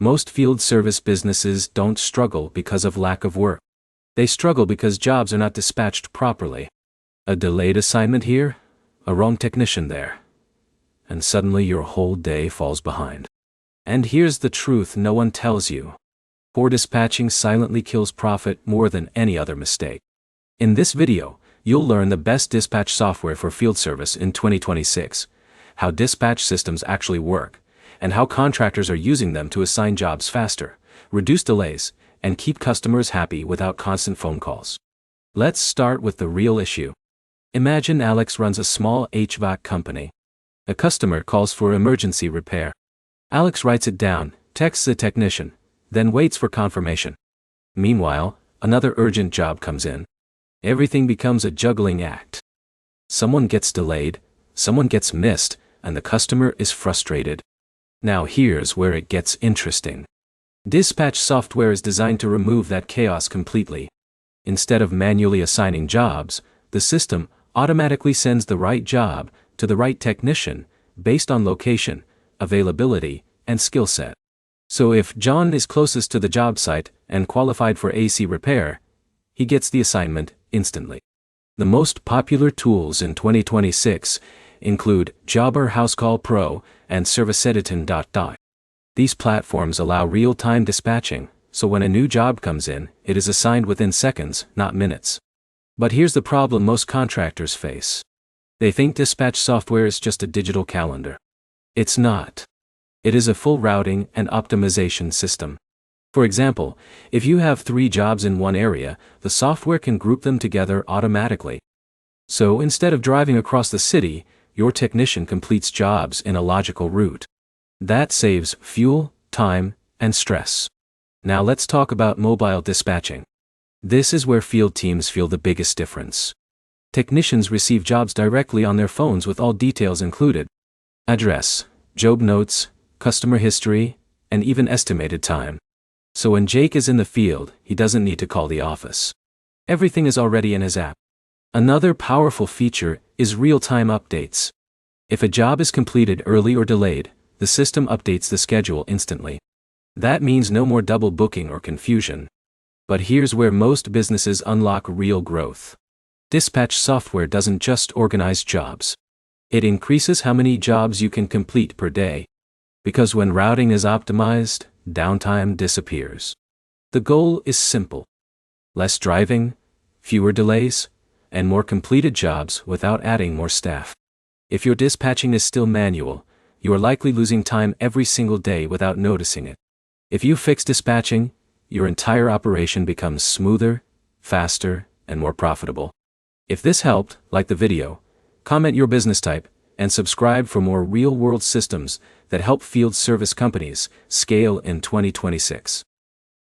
Most field service businesses don't struggle because of lack of work. They struggle because jobs are not dispatched properly. A delayed assignment here, a wrong technician there, and suddenly your whole day falls behind. And here's the truth no one tells you. Poor dispatching silently kills profit more than any other mistake. In this video, you'll learn the best dispatch software for field service in 2026, how dispatch systems actually work, and how contractors are using them to assign jobs faster, reduce delays, and keep customers happy without constant phone calls. Let's start with the real issue. Imagine Alex runs a small HVAC company. A customer calls for emergency repair. Alex writes it down, texts the technician, then waits for confirmation. Meanwhile, another urgent job comes in. Everything becomes a juggling act. Someone gets delayed, someone gets missed, and the customer is frustrated. Now here's where it gets interesting. Dispatch software is designed to remove that chaos completely. Instead of manually assigning jobs, the system automatically sends the right job to the right technician based on location, availability, and skill set. So if John is closest to the job site and qualified for AC repair, he gets the assignment instantly. The most popular tools in 2026 include Jobber Housecall Pro and ServiceEditon. These platforms allow real-time dispatching, so when a new job comes in, it is assigned within seconds, not minutes. But here's the problem most contractors face. They think dispatch software is just a digital calendar. It's not. It is a full routing and optimization system. For example, if you have 3 jobs in one area, the software can group them together automatically. So instead of driving across the city, your technician completes jobs in a logical route. That saves fuel, time, and stress. Now let's talk about mobile dispatching. This is where field teams feel the biggest difference. Technicians receive jobs directly on their phones with all details included. Address, job notes, customer history, and even estimated time. So when Jake is in the field, he doesn't need to call the office. Everything is already in his app. Another powerful feature is real-time updates. If a job is completed early or delayed, the system updates the schedule instantly. That means no more double booking or confusion. But here's where most businesses unlock real growth. Dispatch software doesn't just organize jobs. It increases how many jobs you can complete per day. Because when routing is optimized, downtime disappears. The goal is simple. Less driving, fewer delays, and more completed jobs without adding more staff. If your dispatching is still manual, you are likely losing time every single day without noticing it. If you fix dispatching, your entire operation becomes smoother, faster, and more profitable. If this helped, like the video, comment your business type, and subscribe for more real-world systems that help field service companies scale in 2026.